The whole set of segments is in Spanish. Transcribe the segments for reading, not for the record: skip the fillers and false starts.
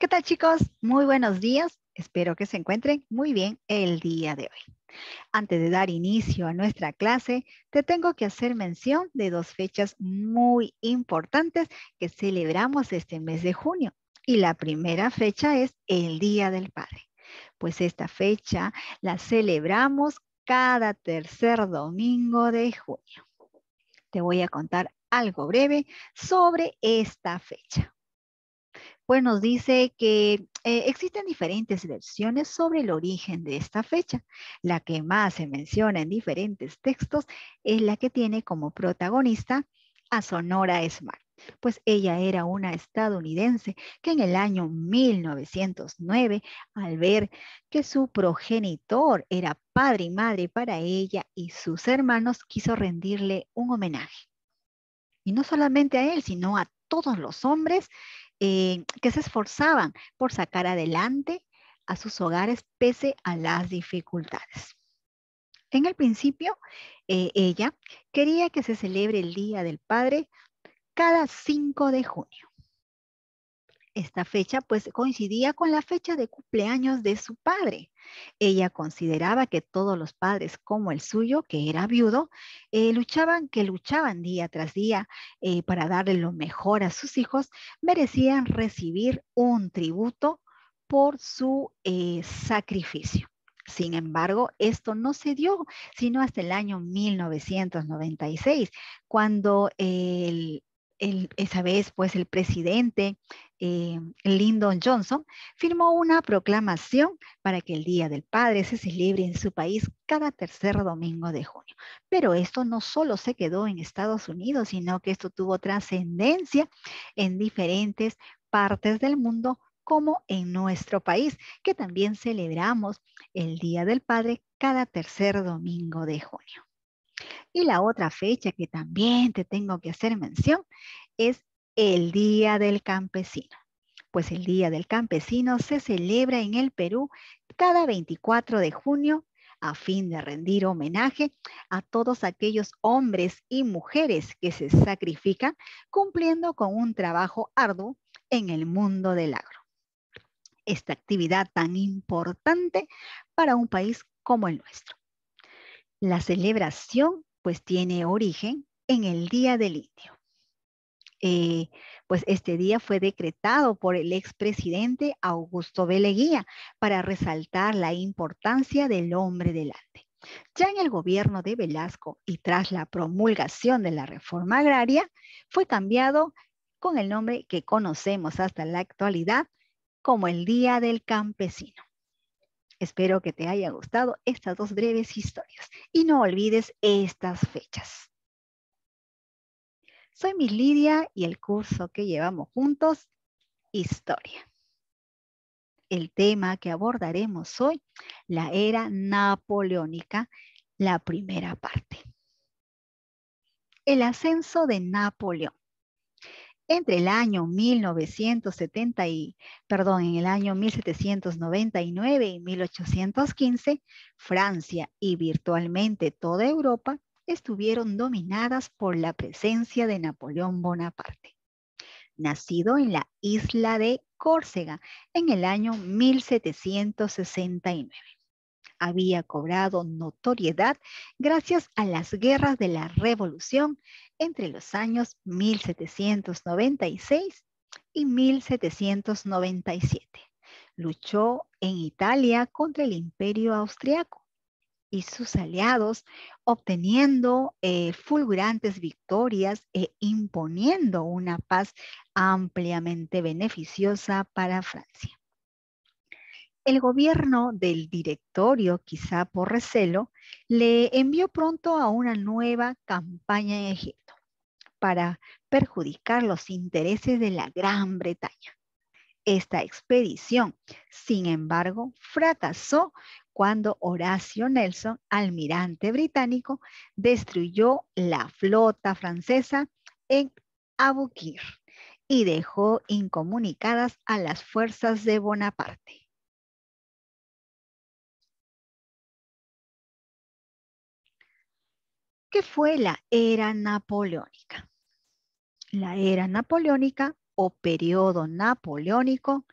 ¿Qué tal, chicos? Muy buenos días. Espero que se encuentren muy bien el día de hoy. Antes de dar inicio a nuestra clase, te tengo que hacer mención de dos fechas muy importantes que celebramos este mes de junio. Y la primera fecha es el Día del Padre. Pues esta fecha la celebramos cada tercer domingo de junio. Te voy a contar algo breve sobre esta fecha. Pues nos dice que existen diferentes versiones sobre el origen de esta fecha. La que más se menciona en diferentes textos es la que tiene como protagonista a Sonora Smart. Pues ella era una estadounidense que en el año 1909, al ver que su progenitor era padre y madre para ella y sus hermanos, quiso rendirle un homenaje. Y no solamente a él, sino a todos los hombres que se esforzaban por sacar adelante a sus hogares pese a las dificultades. En el principio, ella quería que se celebre el Día del Padre cada 5 de junio. Esta fecha pues coincidía con la fecha de cumpleaños de su padre. Ella consideraba que todos los padres como el suyo, que era viudo, luchaban día tras día para darle lo mejor a sus hijos, merecían recibir un tributo por su sacrificio. Sin embargo, esto no se dio sino hasta el año 1996, cuando esa vez, pues el presidente Lyndon Johnson firmó una proclamación para que el Día del Padre se celebre en su país cada tercer domingo de junio. Pero esto no solo se quedó en Estados Unidos, sino que esto tuvo trascendencia en diferentes partes del mundo, como en nuestro país, que también celebramos el Día del Padre cada tercer domingo de junio. Y la otra fecha que también te tengo que hacer mención es el Día del Campesino. Pues el Día del Campesino se celebra en el Perú cada 24 de junio a fin de rendir homenaje a todos aquellos hombres y mujeres que se sacrifican cumpliendo con un trabajo arduo en el mundo del agro. Esta actividad tan importante para un país como el nuestro. La celebración pues tiene origen en el Día del Indio. Pues este día fue decretado por el expresidente Augusto B. Leguía para resaltar la importancia del hombre delante. Ya en el gobierno de Velasco y tras la promulgación de la reforma agraria, fue cambiado con el nombre que conocemos hasta la actualidad como el Día del Campesino. Espero que te haya gustado estas dos breves historias y no olvides estas fechas. Soy Miss Lidia y el curso que llevamos juntos, Historia. El tema que abordaremos hoy, la era napoleónica, la primera parte. El ascenso de Napoleón. Entre el año 1799 y 1815, Francia y virtualmente toda Europa estuvieron dominadas por la presencia de Napoleón Bonaparte. Nacido en la isla de Córcega en el año 1769. Había cobrado notoriedad gracias a las guerras de la Revolución entre los años 1796 y 1797. Luchó en Italia contra el Imperio Austriaco y sus aliados, obteniendo fulgurantes victorias e imponiendo una paz ampliamente beneficiosa para Francia. El gobierno del directorio, quizá por recelo, le envió pronto a una nueva campaña en Egipto para perjudicar los intereses de la Gran Bretaña. Esta expedición, sin embargo, fracasó cuando Horacio Nelson, almirante británico, destruyó la flota francesa en Aboukir y dejó incomunicadas a las fuerzas de Bonaparte. ¿Qué fue la era napoleónica? La era napoleónica o periodo napoleónico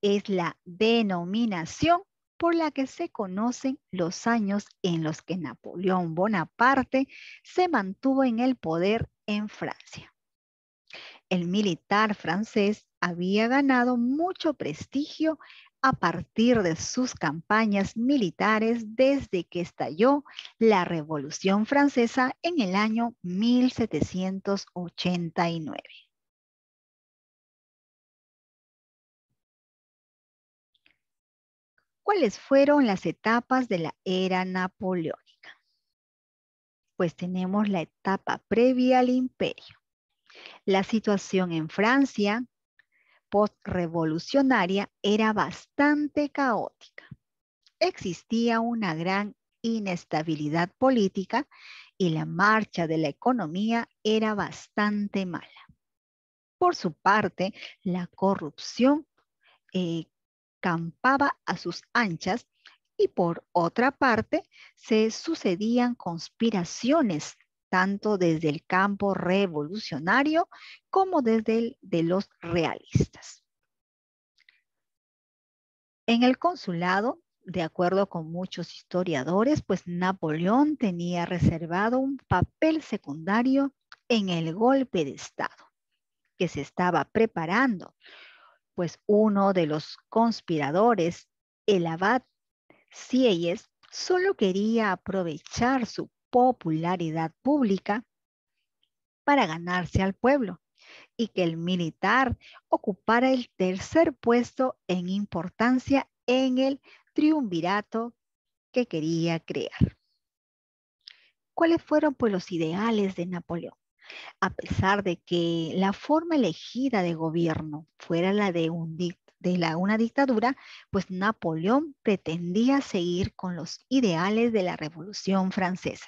es la denominación por la que se conocen los años en los que Napoleón Bonaparte se mantuvo en el poder en Francia. El militar francés había ganado mucho prestigio a partir de sus campañas militares desde que estalló la Revolución Francesa en el año 1789. ¿Cuáles fueron las etapas de la era napoleónica? Pues tenemos la etapa previa al imperio. La situación en Francia postrevolucionaria era bastante caótica. Existía una gran inestabilidad política y la marcha de la economía era bastante mala. Por su parte, la corrupción campaba a sus anchas y por otra parte se sucedían conspiraciones tanto desde el campo revolucionario como desde el de los realistas. En el consulado, de acuerdo con muchos historiadores, pues Napoleón tenía reservado un papel secundario en el golpe de Estado que se estaba preparando, pues uno de los conspiradores, el abad Sieyes, solo quería aprovechar su popularidad pública para ganarse al pueblo y que el militar ocupara el tercer puesto en importancia en el triunvirato que quería crear. ¿Cuáles fueron pues los ideales de Napoleón? A pesar de que la forma elegida de gobierno fuera la de una dictadura, pues Napoleón pretendía seguir con los ideales de la Revolución Francesa.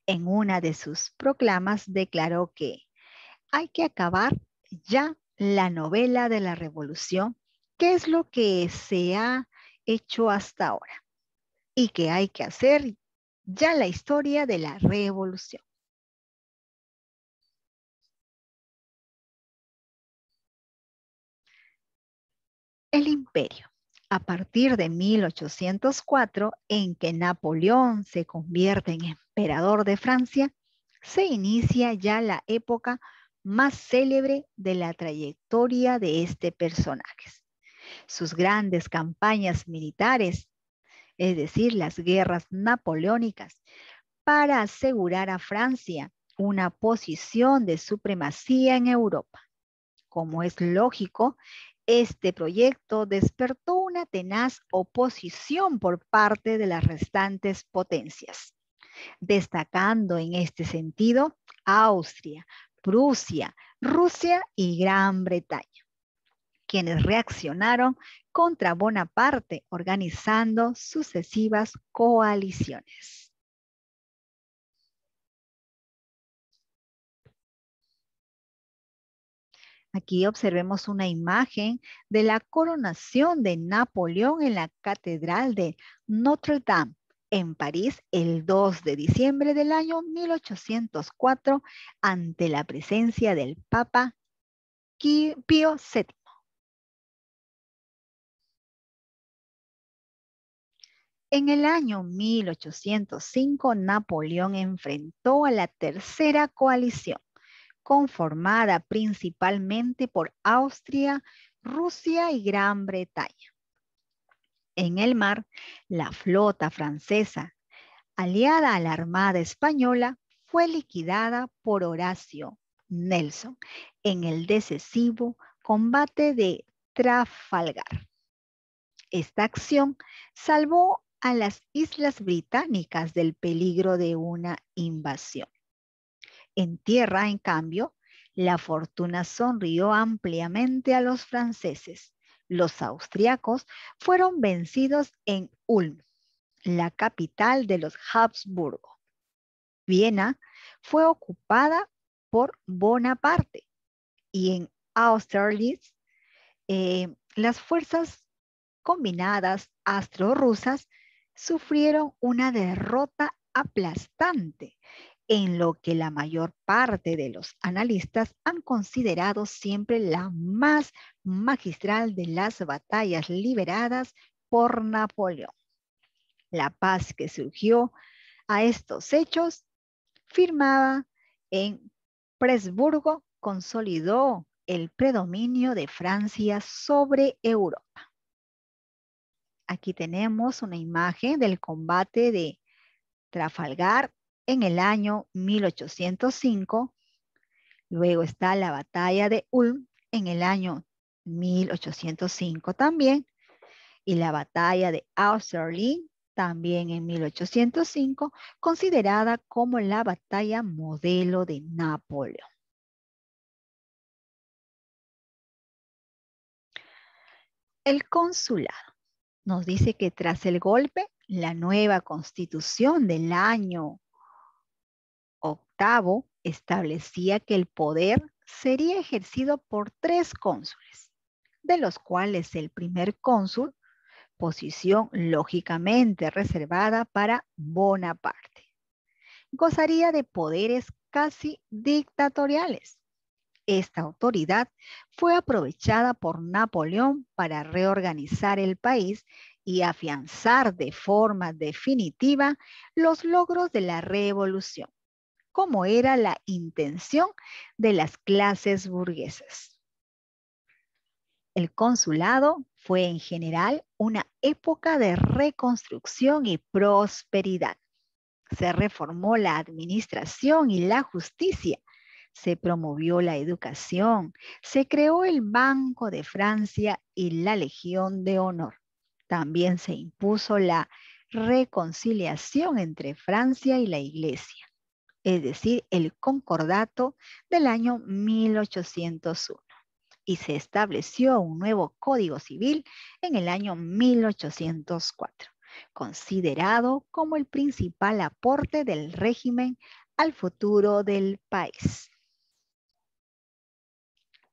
En una de sus proclamas declaró que hay que acabar ya la novela de la Revolución, que es lo que se ha hecho hasta ahora, y que hay que hacer ya la historia de la Revolución. El imperio. A partir de 1804, en que Napoleón se convierte en emperador de Francia, se inicia ya la época más célebre de la trayectoria de este personaje. Sus grandes campañas militares, es decir, las guerras napoleónicas, para asegurar a Francia una posición de supremacía en Europa. Como es lógico, este proyecto despertó una tenaz oposición por parte de las restantes potencias, destacando en este sentido Austria, Prusia, Rusia y Gran Bretaña, quienes reaccionaron contra Bonaparte organizando sucesivas coaliciones. Aquí observemos una imagen de la coronación de Napoleón en la Catedral de Notre Dame en París el 2 de diciembre del año 1804 ante la presencia del Papa Pío VII. En el año 1805, Napoleón enfrentó a la Tercera Coalición, conformada principalmente por Austria, Rusia y Gran Bretaña. En el mar, la flota francesa, aliada a la Armada Española, fue liquidada por Horacio Nelson en el decisivo combate de Trafalgar. Esta acción salvó a las Islas Británicas del peligro de una invasión. En tierra, en cambio, la fortuna sonrió ampliamente a los franceses. Los austriacos fueron vencidos en Ulm, la capital de los Habsburgo. Viena fue ocupada por Bonaparte y en Austerlitz las fuerzas combinadas austro-rusas sufrieron una derrota aplastante en lo que la mayor parte de los analistas han considerado siempre la más magistral de las batallas liberadas por Napoleón. La paz que surgió a estos hechos, firmada en Presburgo, consolidó el predominio de Francia sobre Europa. Aquí tenemos una imagen del combate de Trafalgar en el año 1805. Luego está la batalla de Ulm en el año 1805 también. Y la batalla de Austerlitz también en 1805, considerada como la batalla modelo de Napoleón. El consulado nos dice que tras el golpe, la nueva constitución del año octavo establecía que el poder sería ejercido por 3 cónsules, de los cuales el primer cónsul, posición lógicamente reservada para Bonaparte, gozaría de poderes casi dictatoriales. Esta autoridad fue aprovechada por Napoleón para reorganizar el país y afianzar de forma definitiva los logros de la revolución, como era la intención de las clases burguesas. El consulado fue en general una época de reconstrucción y prosperidad. Se reformó la administración y la justicia, se promovió la educación, se creó el Banco de Francia y la Legión de Honor. También se impuso la reconciliación entre Francia y la Iglesia, es decir, el Concordato del año 1801. Y se estableció un nuevo Código Civil en el año 1804, considerado como el principal aporte del régimen al futuro del país.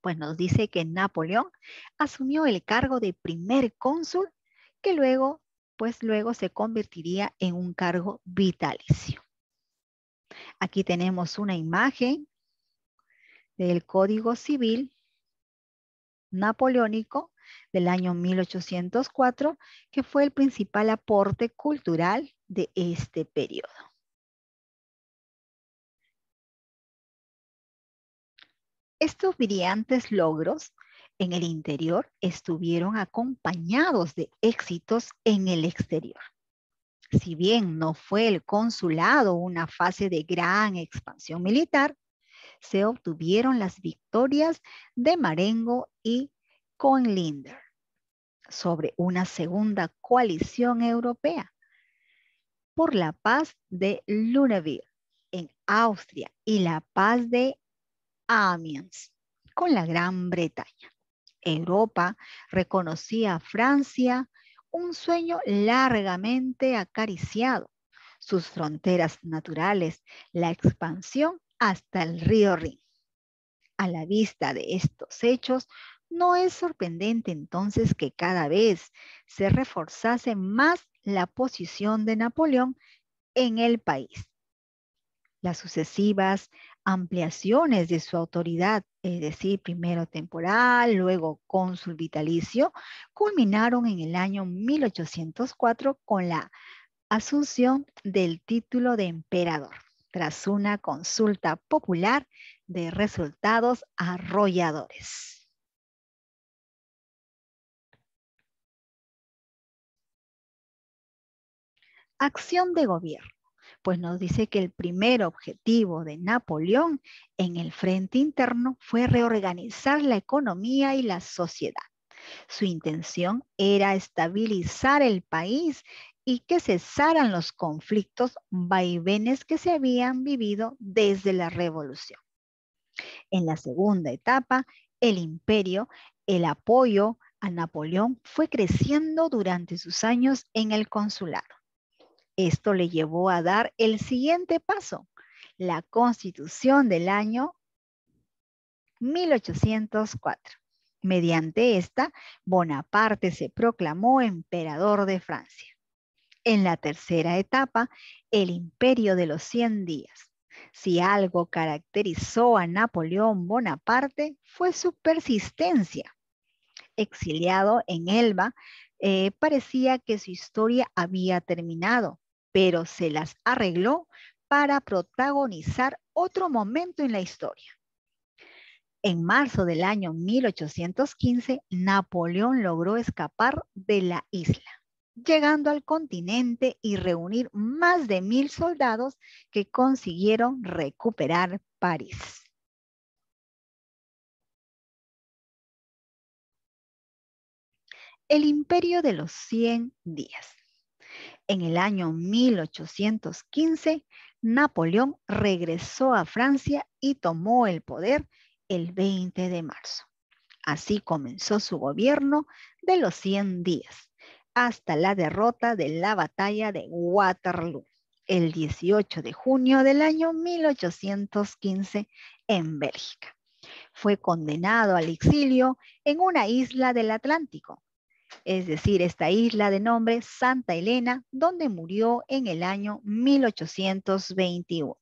Pues nos dice que Napoleón asumió el cargo de primer cónsul, que luego se convertiría en un cargo vitalicio. Aquí tenemos una imagen del Código Civil napoleónico del año 1804, que fue el principal aporte cultural de este periodo. Estos brillantes logros en el interior estuvieron acompañados de éxitos en el exterior. Si bien no fue el consulado una fase de gran expansión militar, se obtuvieron las victorias de Marengo y Coenlinder sobre una segunda coalición europea por la paz de Luneville en Austria y la paz de Amiens con la Gran Bretaña. Europa reconocía a Francia un sueño largamente acariciado, sus fronteras naturales, la expansión hasta el río Rin. A la vista de estos hechos, no es sorprendente entonces que cada vez se reforzase más la posición de Napoleón en el país. Las sucesivas ampliaciones de su autoridad, es decir, primero temporal, luego cónsul vitalicio, culminaron en el año 1804 con la asunción del título de emperador, tras una consulta popular de resultados arrolladores. Acción de gobierno. Pues nos dice que el primer objetivo de Napoleón en el frente interno fue reorganizar la economía y la sociedad. Su intención era estabilizar el país y que cesaran los conflictos vaivenes que se habían vivido desde la revolución. En la segunda etapa, el imperio, el apoyo a Napoleón fue creciendo durante sus años en el consulado. Esto le llevó a dar el siguiente paso, la Constitución del año 1804. Mediante esta, Bonaparte se proclamó emperador de Francia. En la tercera etapa, el Imperio de los 100 días. Si algo caracterizó a Napoleón Bonaparte fue su persistencia. Exiliado en Elba, parecía que su historia había terminado, pero se las arregló para protagonizar otro momento en la historia. En marzo del año 1815, Napoleón logró escapar de la isla, llegando al continente y reunir más de 1000 soldados que consiguieron recuperar París. El imperio de los 100 días. En el año 1815, Napoleón regresó a Francia y tomó el poder el 20 de marzo. Así comenzó su gobierno de los 100 días, hasta la derrota de la batalla de Waterloo, el 18 de junio del año 1815 en Bélgica. Fue condenado al exilio en una isla del Atlántico, es decir, esta isla de nombre Santa Elena, donde murió en el año 1821.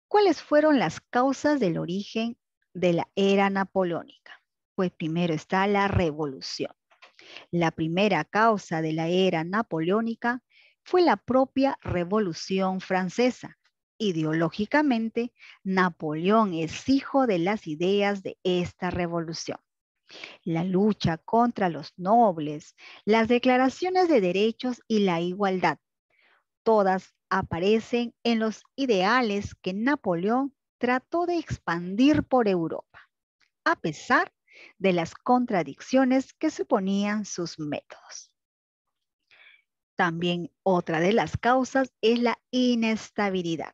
¿Cuáles fueron las causas del origen de la era napoleónica? Pues primero está la revolución. La primera causa de la era napoleónica fue la propia Revolución Francesa. Ideológicamente, Napoleón es hijo de las ideas de esta revolución. La lucha contra los nobles, las declaraciones de derechos y la igualdad. Todas aparecen en los ideales que Napoleón trató de expandir por Europa, a pesar de las contradicciones que suponían sus métodos. También otra de las causas es la inestabilidad.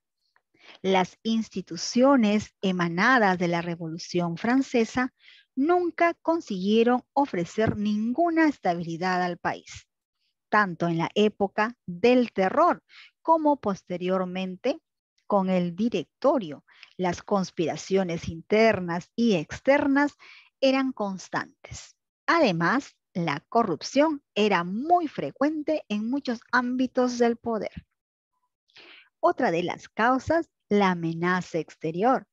Las instituciones emanadas de la Revolución Francesa nunca consiguieron ofrecer ninguna estabilidad al país, tanto en la época del terror como posteriormente con el directorio. Las conspiraciones internas y externas eran constantes. Además, la corrupción era muy frecuente en muchos ámbitos del poder. Otra de las causas, la amenaza exterior,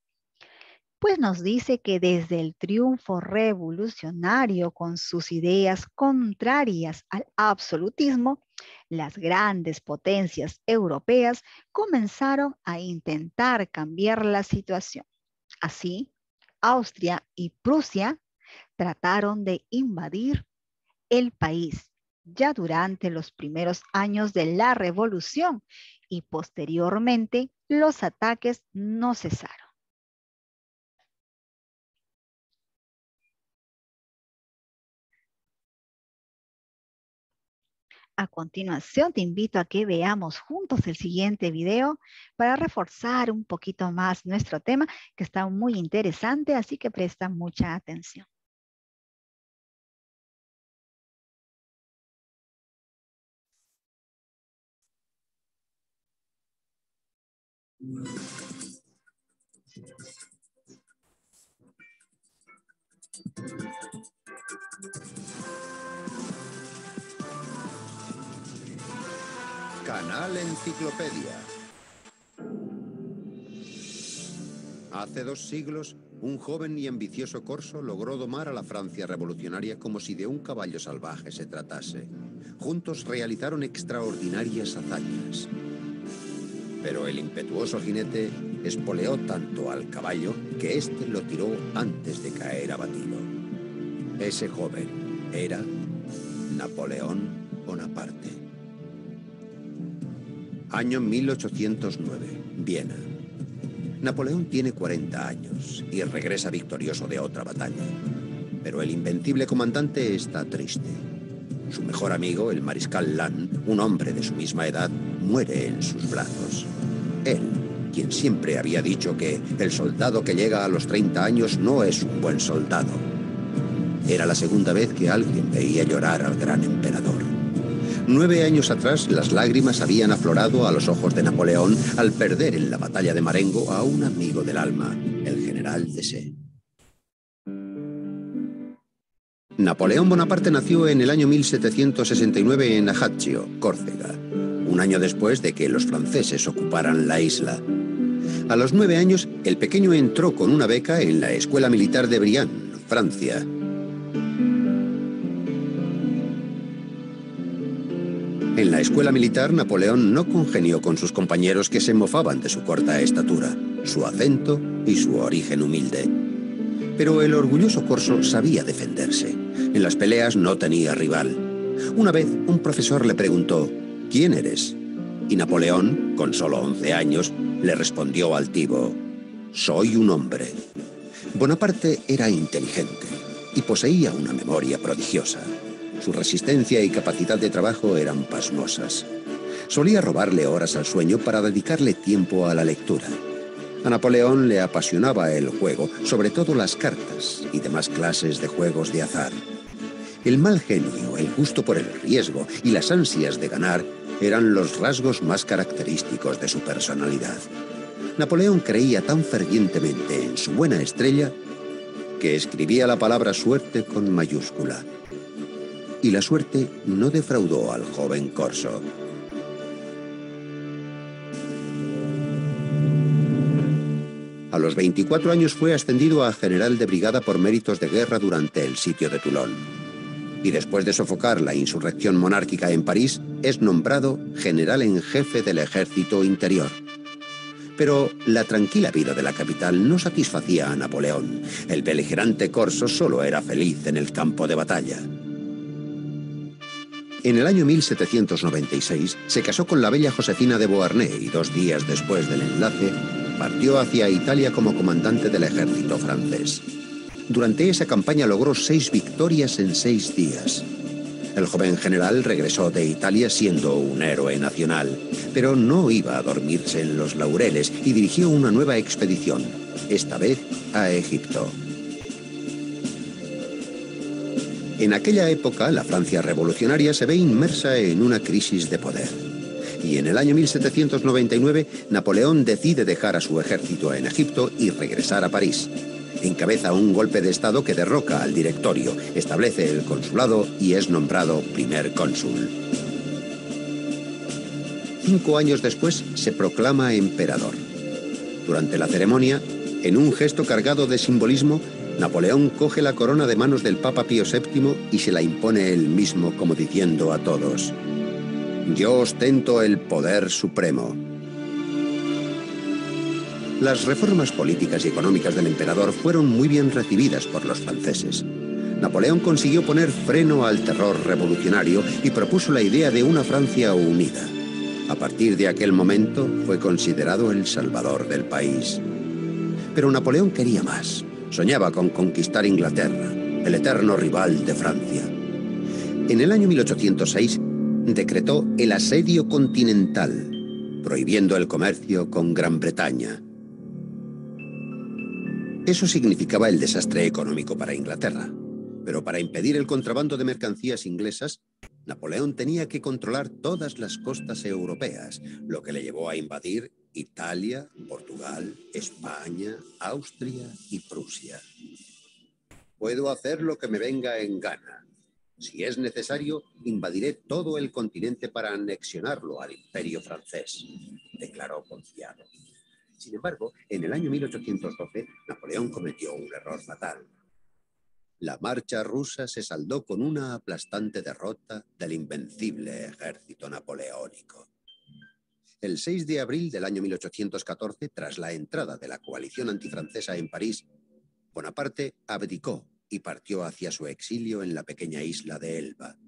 pues nos dice que desde el triunfo revolucionario con sus ideas contrarias al absolutismo, las grandes potencias europeas comenzaron a intentar cambiar la situación. Así, Austria y Prusia trataron de invadir el país ya durante los primeros años de la revolución y posteriormente los ataques no cesaron. A continuación, te invito a que veamos juntos el siguiente video para reforzar un poquito más nuestro tema, que está muy interesante, así que presta mucha atención. Canal Enciclopedia. Hace 2 siglos, un joven y ambicioso corso logró domar a la Francia revolucionaria como si de un caballo salvaje se tratase. Juntos realizaron extraordinarias hazañas. Pero el impetuoso jinete espoleó tanto al caballo que éste lo tiró antes de caer abatido. Ese joven era Napoleón Bonaparte. Año 1809, Viena. Napoleón tiene 40 años y regresa victorioso de otra batalla. Pero el invencible comandante está triste. Su mejor amigo, el mariscal Lannes, un hombre de su misma edad, muere en sus brazos. Él, quien siempre había dicho que el soldado que llega a los 30 años no es un buen soldado. Era la segunda vez que alguien veía llorar al gran emperador. 9 años atrás, las lágrimas habían aflorado a los ojos de Napoleón al perder en la batalla de Marengo a un amigo del alma, el general Desaix. Napoleón Bonaparte nació en el año 1769 en Ajaccio, Córcega, un año después de que los franceses ocuparan la isla. A los 9 años, el pequeño entró con una beca en la Escuela Militar de Brienne, Francia. En la escuela militar, Napoleón no congenió con sus compañeros que se mofaban de su corta estatura, su acento y su origen humilde. Pero el orgulloso corso sabía defenderse. En las peleas no tenía rival. Una vez, un profesor le preguntó, ¿quién eres? Y Napoleón, con solo 11 años, le respondió altivo, soy un hombre. Bonaparte era inteligente y poseía una memoria prodigiosa. Su resistencia y capacidad de trabajo eran pasmosas. Solía robarle horas al sueño para dedicarle tiempo a la lectura. A Napoleón le apasionaba el juego, sobre todo las cartas y demás clases de juegos de azar. El mal genio, el gusto por el riesgo y las ansias de ganar eran los rasgos más característicos de su personalidad. Napoleón creía tan fervientemente en su buena estrella que escribía la palabra suerte con mayúscula. Y la suerte no defraudó al joven corso. A los 24 años fue ascendido a general de brigada por méritos de guerra durante el sitio de Toulon. Y después de sofocar la insurrección monárquica en París, es nombrado general en jefe del ejército interior. Pero la tranquila vida de la capital no satisfacía a Napoleón. El beligerante corso solo era feliz en el campo de batalla. En el año 1796 se casó con la bella Josefina de Beauharnais y 2 días después del enlace partió hacia Italia como comandante del ejército francés. Durante esa campaña logró 6 victorias en 6 días. El joven general regresó de Italia siendo un héroe nacional, pero no iba a dormirse en los laureles y dirigió una nueva expedición, esta vez a Egipto. En aquella época, la Francia revolucionaria se ve inmersa en una crisis de poder. Y en el año 1799, Napoleón decide dejar a su ejército en Egipto y regresar a París. Encabeza un golpe de Estado que derroca al directorio, establece el consulado y es nombrado primer cónsul. 5 años después, se proclama emperador. Durante la ceremonia, en un gesto cargado de simbolismo, Napoleón coge la corona de manos del Papa Pío VII y se la impone él mismo como diciendo a todos: yo ostento el poder supremo. Las reformas políticas y económicas del emperador fueron muy bien recibidas por los franceses. Napoleón consiguió poner freno al terror revolucionario y propuso la idea de una Francia unida. A partir de aquel momento fue considerado el salvador del país. Pero Napoleón quería más. Soñaba con conquistar Inglaterra, el eterno rival de Francia. En el año 1806 decretó el asedio continental, prohibiendo el comercio con Gran Bretaña. Eso significaba el desastre económico para Inglaterra. Pero para impedir el contrabando de mercancías inglesas, Napoleón tenía que controlar todas las costas europeas, lo que le llevó a invadir Italia, Portugal, España, Austria y Prusia. Puedo hacer lo que me venga en gana. Si es necesario, invadiré todo el continente para anexionarlo al imperio francés, declaró confiado. Sin embargo, en el año 1812, Napoleón cometió un error fatal. La marcha rusa se saldó con una aplastante derrota del invencible ejército napoleónico. El 6 de abril del año 1814, tras la entrada de la coalición antifrancesa en París, Bonaparte abdicó y partió hacia su exilio en la pequeña isla de Elba.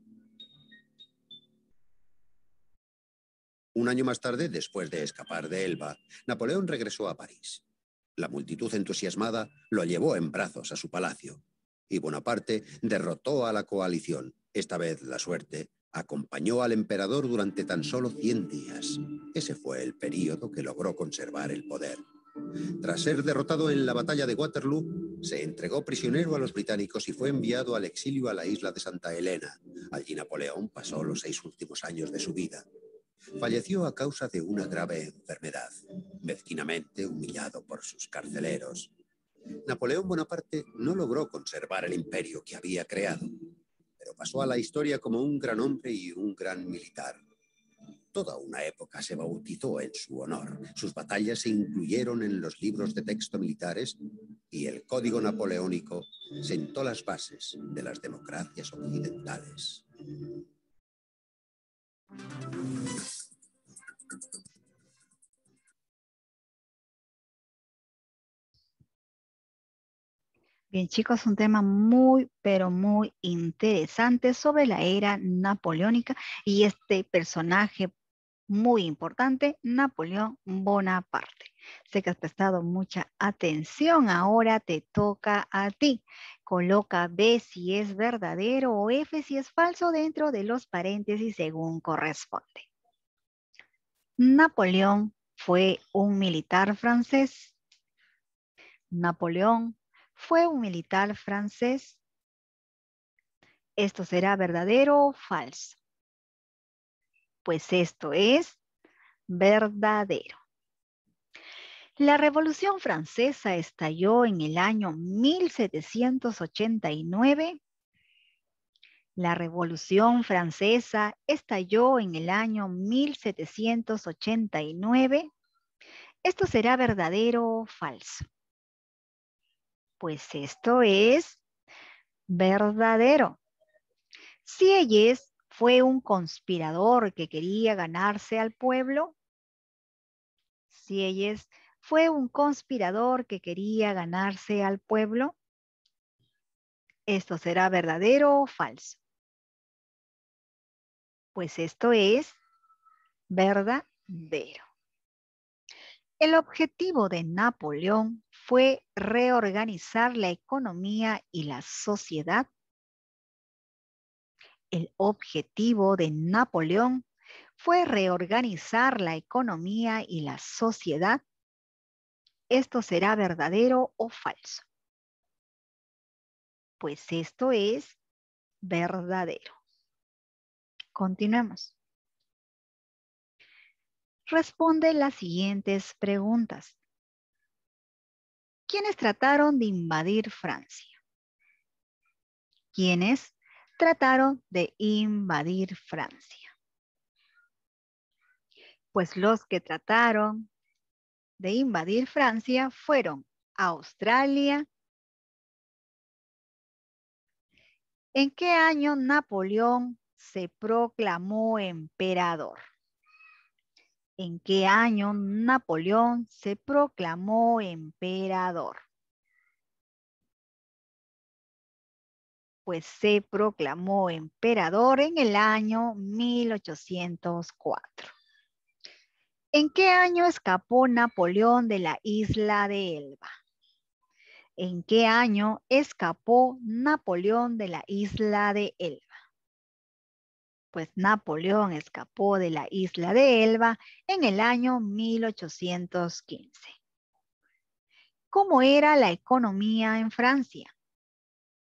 Un año más tarde, después de escapar de Elba, Napoleón regresó a París. La multitud entusiasmada lo llevó en brazos a su palacio. Y Bonaparte derrotó a la coalición. Esta vez la suerte acompañó al emperador durante tan solo 100 días. Ese fue el período que logró conservar el poder. Tras ser derrotado en la batalla de Waterloo, se entregó prisionero a los británicos y fue enviado al exilio a la isla de Santa Helena. Allí Napoleón pasó los 6 últimos años de su vida. Falleció a causa de una grave enfermedad, mezquinamente humillado por sus carceleros. Napoleón Bonaparte no logró conservar el imperio que había creado. pero pasó a la historia como un gran hombre y un gran militar. Toda una época se bautizó en su honor. Sus batallas se incluyeron en los libros de texto militares y el Código Napoleónico sentó las bases de las democracias occidentales. Bien, chicos, un tema muy, pero muy interesante sobre la era napoleónica y este personaje muy importante, Napoleón Bonaparte. Sé que has prestado mucha atención, ahora te toca a ti. Coloca B si es verdadero o F si es falso dentro de los paréntesis según corresponde. Napoleón fue un militar francés. Napoleón fue un militar francés. ¿Esto será verdadero o falso? Pues esto es verdadero. La Revolución Francesa estalló en el año 1789. La Revolución Francesa estalló en el año 1789. ¿Esto será verdadero o falso? Pues esto es verdadero. Sieyès fue un conspirador que quería ganarse al pueblo. Sieyès fue un conspirador que quería ganarse al pueblo. ¿Esto será verdadero o falso? Pues esto es verdadero. El objetivo de Napoleón fue reorganizar la economía y la sociedad. El objetivo de Napoleón fue reorganizar la economía y la sociedad. ¿Esto será verdadero o falso? Pues esto es verdadero. Continuemos. Responde las siguientes preguntas. ¿Quiénes trataron de invadir Francia? ¿Quiénes trataron de invadir Francia? Pues los que trataron de invadir Francia fueron Australia. ¿En qué año Napoleón se proclamó emperador? ¿En qué año Napoleón se proclamó emperador? Pues se proclamó emperador en el año 1804. ¿En qué año escapó Napoleón de la isla de Elba? ¿En qué año escapó Napoleón de la isla de Elba? Pues Napoleón escapó de la isla de Elba en el año 1815. ¿Cómo era la economía en Francia?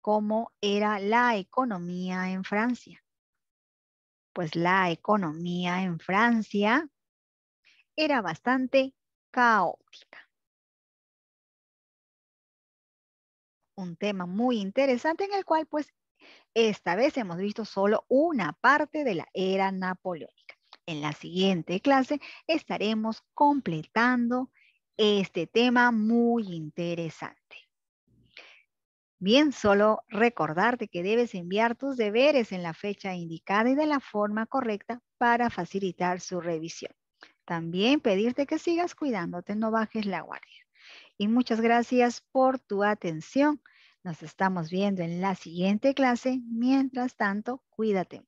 ¿Cómo era la economía en Francia? Pues la economía en Francia era bastante caótica. Un tema muy interesante en el cual pues esta vez hemos visto solo una parte de la era napoleónica. En la siguiente clase estaremos completando este tema muy interesante. Bien, solo recordarte que debes enviar tus deberes en la fecha indicada y de la forma correcta para facilitar su revisión. También pedirte que sigas cuidándote, no bajes la guardia. Y muchas gracias por tu atención. Nos estamos viendo en la siguiente clase. Mientras tanto, cuídate.